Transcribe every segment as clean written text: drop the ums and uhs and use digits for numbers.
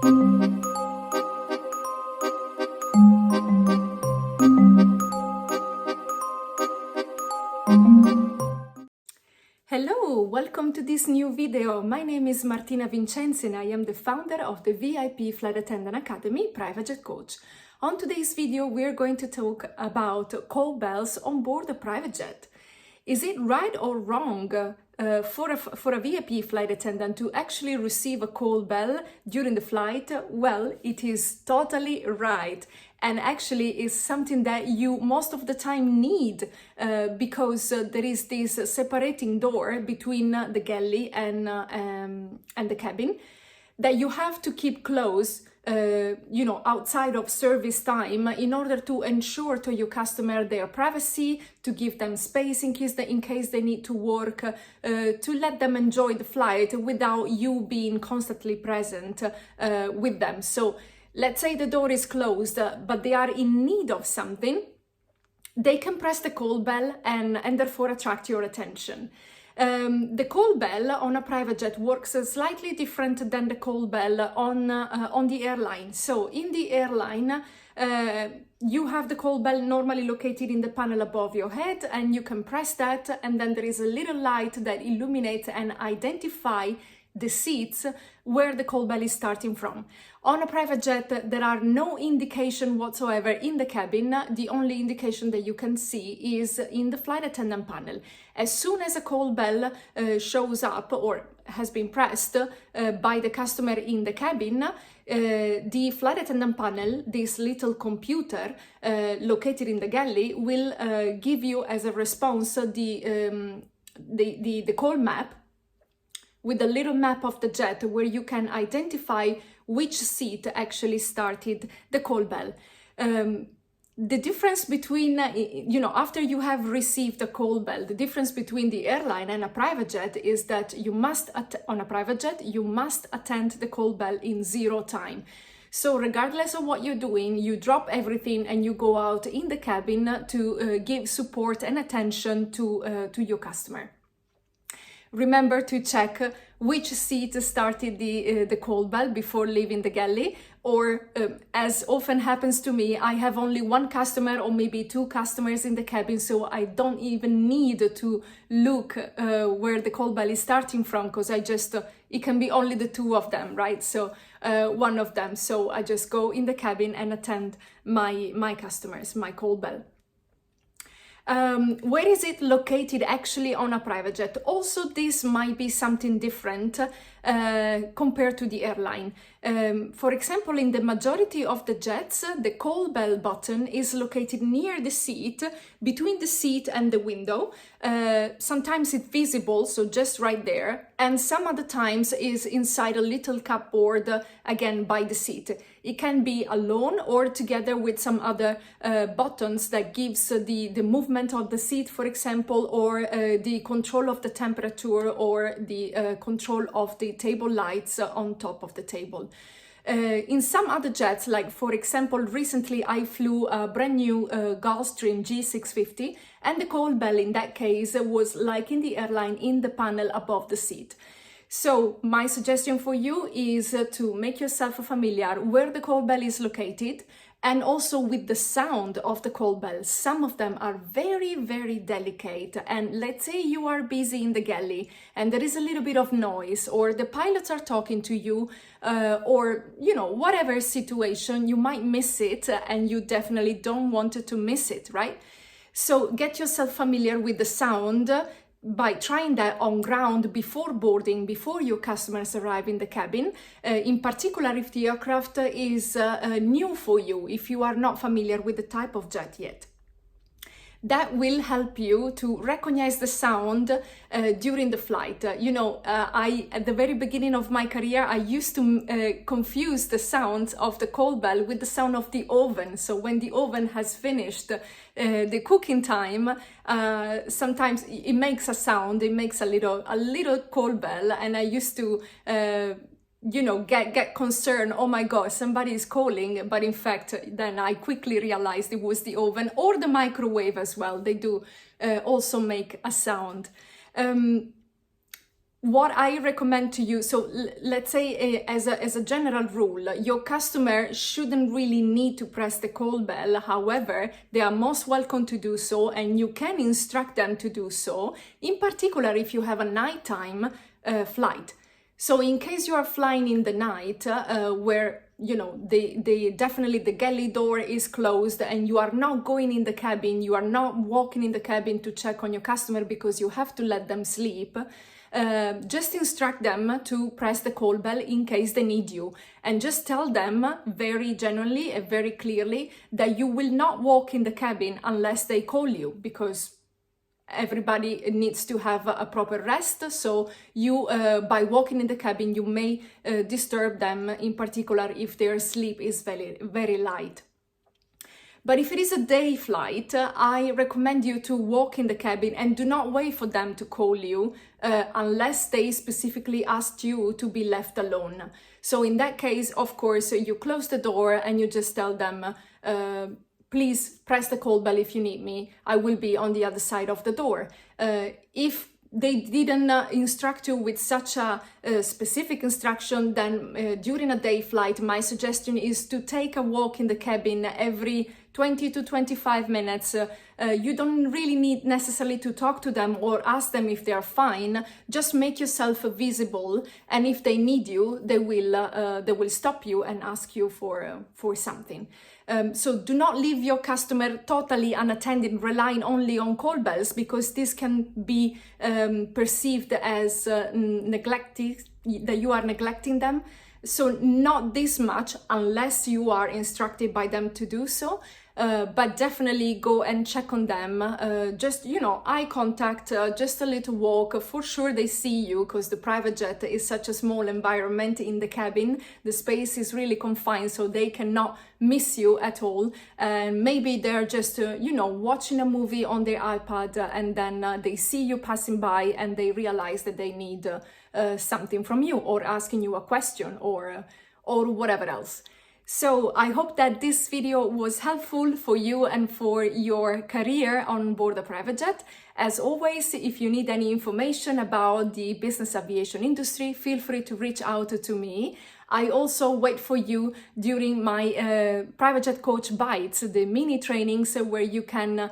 Hello, welcome to this new video. My name is Martina Vincenzi and I am the founder of the VIP Flight Attendant Academy Private Jet Coach. On today's video, we're going to talk about call bells on board a private jet. Is it right or wrong for a VIP flight attendant to actually receive a call bell during the flight? Well, it is totally right. And actually is something that you most of the time need because there is this separating door between the galley and the cabin that you have to keep closed, outside of service time in order to ensure to your customer their privacy, to give them space in case they need to work, to let them enjoy the flight without you being constantly present with them. So let's say the door is closed, but they are in need of something, they can press the call bell and therefore attract your attention. The call bell on a private jet works slightly different than the call bell on the airline. So in the airline, you have the call bell normally located in the panel above your head, and you can press that, and then there is a little light that illuminates and identifies the seats where the call bell is starting from. On a private jet, there are no indication whatsoever in the cabin. The only indication that you can see is in the flight attendant panel. As soon as a call bell shows up or has been pressed by the customer in the cabin, the flight attendant panel, this little computer located in the galley, will give you as a response the call map, with a little map of the jet where you can identify which seat actually started the call bell. The difference between, after you have received a call bell, the difference between the airline and a private jet is that on a private jet, you must attend the call bell in 0 time. So regardless of what you're doing, you drop everything and you go out in the cabin to give support and attention to your customer. Remember to check which seat started the call bell before leaving the galley, or as often happens to me, I have only one customer or maybe 2 customers in the cabin, so I don't even need to look where the call bell is starting from, because it can be only the 2 of them, right? So one of them, so I just go in the cabin and attend my customers, my call bell. Where is it located actually on a private jet? Also, this might be something different compared to the airline. For example, in the majority of the jets, the call bell button is located near the seat, between the seat and the window. Sometimes it's visible, so just right there, and some other times is inside a little cupboard, again by the seat. It can be alone or together with some other buttons that gives the movement of the seat, for example, or the control of the temperature, or the control of the table lights on top of the table. In some other jets, like for example, recently I flew a brand new Gulfstream G650, and the call bell in that case was like in the airline in the panel above the seat. So my suggestion for you is to make yourself familiar where the call bell is located, and also with the sound of the call bell. Some of them are very, very delicate, and let's say you are busy in the galley and there is a little bit of noise, or the pilots are talking to you, or whatever situation, you might miss it, and you definitely don't want to miss it, right? So get yourself familiar with the sound by trying that on ground before boarding, before your customers arrive in the cabin, in particular if the aircraft is new for you, if you are not familiar with the type of jet yet. That will help you to recognize the sound during the flight. At the very beginning of my career, I used to confuse the sounds of the call bell with the sound of the oven. So when the oven has finished the cooking time, sometimes it makes a sound, it makes a little call bell, and I used to get concerned, oh my God, somebody is calling, but in fact, then I quickly realized it was the oven, or the microwave as well. They do also make a sound. what I recommend to you, so let's say as a general rule, your customer shouldn't really need to press the call bell. However, they are most welcome to do so, and you can instruct them to do so, in particular if you have a nighttime flight. So in case you are flying in the night where, you know, definitely the galley door is closed and you are not going in the cabin, you are not walking in the cabin to check on your customer because you have to let them sleep, just instruct them to press the call bell in case they need you, and just tell them very genuinely and very clearly that you will not walk in the cabin unless they call you, because everybody needs to have a proper rest. So you, by walking in the cabin, you may disturb them, in particular if their sleep is very, very light. But if it is a day flight, I recommend you to walk in the cabin and do not wait for them to call you unless they specifically asked you to be left alone. So in that case, of course, you close the door and you just tell them, please press the call bell if you need me. I will be on the other side of the door. If they didn't instruct you with such a specific instruction, then during a day flight, my suggestion is to take a walk in the cabin every 20 to 25 minutes. You don't really need necessarily to talk to them or ask them if they are fine. Just make yourself visible, and if they need you, they will stop you and ask you for something. So do not leave your customer totally unattended, relying only on call bells, because this can be perceived as neglecting, that you are neglecting them. So not this much unless you are instructed by them to do so, but definitely go and check on them. Just, you know, eye contact, just a little walk. For sure they see you, because the private jet is such a small environment in the cabin. The space is really confined, so they cannot miss you at all. And maybe they're just, you know, watching a movie on their iPad, and then they see you passing by and they realize that they need something from you, or asking you a question, or whatever else. So I hope that this video was helpful for you and for your career on board a private jet. As always, if you need any information about the business aviation industry, feel free to reach out to me. I also wait for you during my private jet coach bites, the mini trainings where you can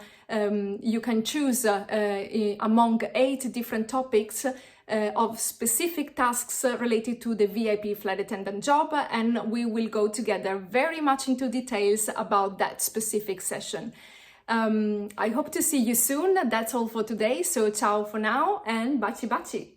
choose among 8 different topics of specific tasks related to the VIP flight attendant job, and we will go together very much into details about that specific session. I hope to see you soon. That's all for today, so ciao for now and baci baci!